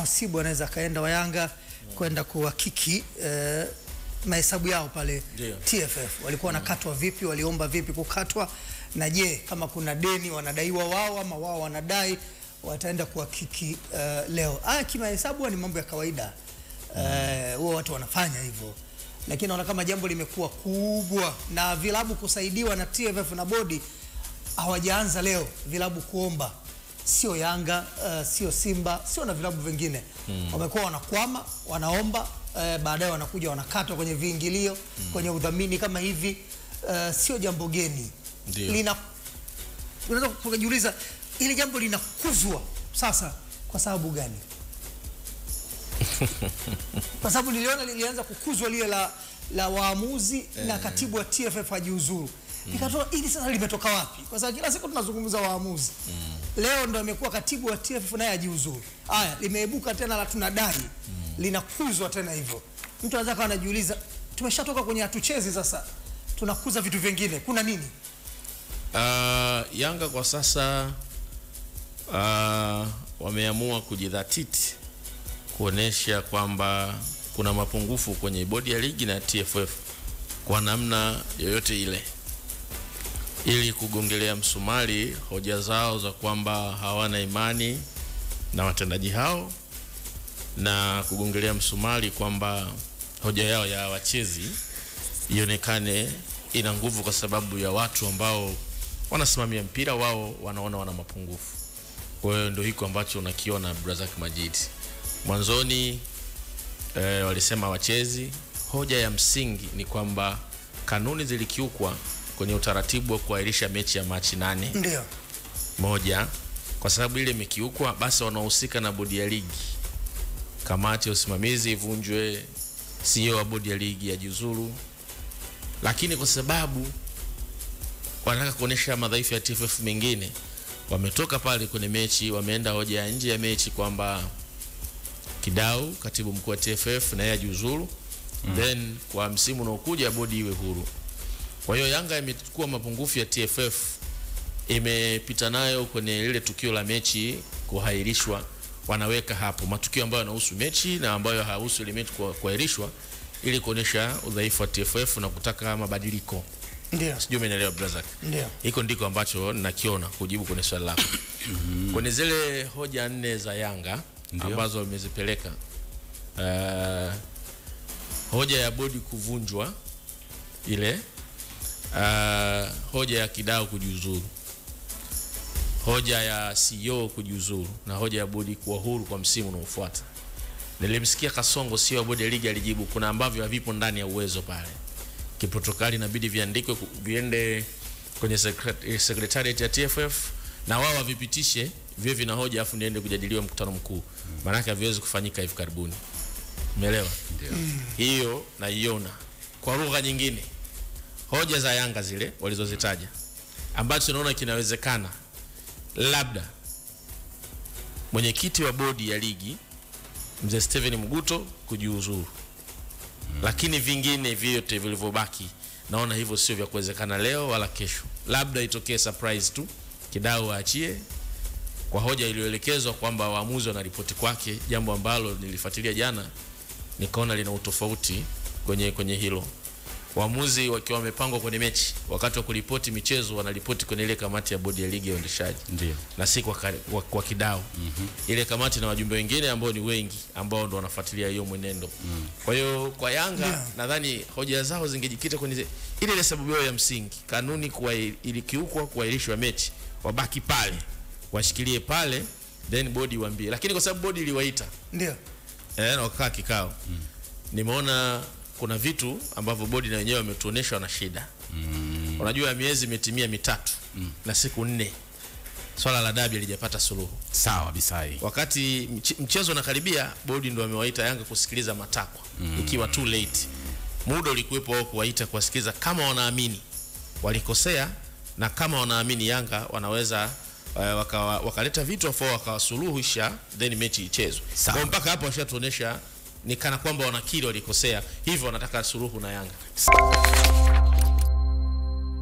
Mwasibu anaweza kaenda wa Yanga kwenda kuhakiki mahesabu yao pale TFF. Walikuwa wanakatwa vipi, waliomba vipi kukatwa, na je kama kuna deni wanadaiwa wao ama wao wanadai, wataenda kuhakiki leo. Kimahesabu ni mambo ya kawaida. Huwa watu wanafanya hivyo. Lakini naona kama jambo limekuwa kubwa na vilabu kusaidiwa na TFF na bodi hawajaanza leo vilabu kuomba. Sio Yanga, sio Simba, sio na vilabu vingine. Wamekuwa wanakwama, wanaomba, baadaye wanakuja wanakatwa kwenye viingilio, kwenye udhamini kama hivi. Sio jambo geni. Unaweza kujiuliza ili jambo linakuzwa sasa kwa sababu gani? Kwa sababu niliona lilianza kukuzwa lile la waamuzi na katibu wa TFF hajiuzuru. Nikatoa ili sasa limetoka wapi? Kwa sababu kila siku tunazungumza waamuzi. Leo ndo amekuwa katibu wa TFF naye hajiuzuru. Haya, limeibuka tena la tunadai. Linakuzwa tena hivyo. Mtu anaweza kawa anajiuliza, tumeshatoka kwenye hatuchezi sasa. Tunakuza vitu vingine. Kuna nini? Yanga kwa sasa wameamua kujidhatiti kuonesha kwamba kuna mapungufu kwenye bodi ya ligi na TFF kwa namna yoyote ile, ili kugongelea msumari hoja zao za kwamba hawana imani na watendaji hao, na kugongelea msumari kwamba hoja yao ya wachezi ionekane ina nguvu kwa sababu ya watu ambao wanasimamia mpira wao wanaona wana mapungufu. Kwa hiyo ndio hiko ambacho unakiona Brazak Majid. Mwanzoni walisema wachezi. Hoja ya msingi ni kwamba kanuni zilikiukwa kwenye utaratibu wa kuahirisha mechi ya Machi 8. Ndio. Moja, kwa sababu ile imekiukwa, basi wanaohusika na bodi ya ligi, kamati ya usimamizi ivunjwe, CEO wa bodi ya ligi ajiuzuru. Lakini kwa sababu wanataka kuonesha madhaifu ya TFF mengine, wametoka pale kwenye mechi, wameenda hoja ya nje ya mechi kwamba Kidau, katibu mkuu wa TFF, na yeye ajiuzuru. Then kwa msimu unaokuja bodi iwe huru. Kwa hiyo Yanga imechukua mapungufu ya TFF, imepita nayo kwenye ile tukio la mechi kuhairishwa, wanaweka hapo matukio ambayo yanahusu mechi na ambayo hayahusu ile mechi kuhairishwa, ili kuonesha udhaifu wa TFF na kutaka mabadiliko. Ndio. Sijui umeelewa Brazak? Ndio. Hiko ndiko ambacho ninakiona kujibu kwenye swali lako. Kwenye zile hoja 4 za Yanga ambazo wamezipeleka, hoja ya bodi kuvunjwa ile, hoja ya Kidau kujiuzuru, hoja ya CEO kujiuzuru, na hoja ya bodi kuwa huru kwa msimu unaofuata. Nilimsikia Kasongo, CEO wa bodi ya ligi, alijibu kuna ambavyo havipo ndani ya uwezo pale. Kiprotokali inabidi viandikwe, viende kwenye secretariat ya TFF na wao wavipitishe vile vina hoja, afu niende kujadiliwa mkutano mkuu. Maana yake haviwezi kufanyika hivi karibuni. Umeelewa? Ndio. Hiyo naiona. Kwa lugha nyingine, hoja za Yanga zile walizozitaja ambacho tunaona kinawezekana, labda mwenyekiti wa bodi ya ligi Mzee Steven Mguto kujiuzuru. Lakini vingine vyote vilivyobaki naona hivyo sio vya kuwezekana leo wala kesho. Labda itokee surprise tu, Kidau aachie kwa hoja iliyoelekezwa kwamba waamuzi wanaripoti kwake, jambo ambalo nilifuatilia jana nikaona lina utofauti kwenye hilo. Waamuzi wakiwa wamepangwa kwenye mechi, wakati wa kuripoti michezo wanaripoti kwenye ile kamati ya bodi ya ligi ya uendeshaji. Ndio. Na si kwa Kidau. Ile kamati na wajumbe wengine ambao ni wengi ambao ndo wanafuatilia hiyo mwenendo. Kwa hiyo kwa Yanga nadhani hoja zao zingejikita kwenye ile sababu yao ya msingi, kanuni ilikiukwa, kuahirishwa mechi, wabaki pale, washikilie pale, then bodi waambie. Lakini kwa sababu bodi iliwaita, ndio na wakaa kikao, nimeona kuna vitu ambavyo bodi na wenyewe wametuonesha wana shida. Unajua miezi imetimia 3 na siku 4. Swala la dabi halijapata suluhu. Sawa Bisai. Wakati mchezo unakaribia, bodi ndio wamewaita Yanga kusikiliza matakwa. Ikiwa too late. Muda ulikuwepo wao kuwaita kusikiliza kama wanaamini walikosea, na kama wanaamini Yanga wanaweza wakaleta vitu afu wakawasuluhisha, then mechi ichezwe. Kwa mpaka hapo washatuonesha ni kana kwamba wanakiri walikosea, hivyo wanataka suluhu na Yanga.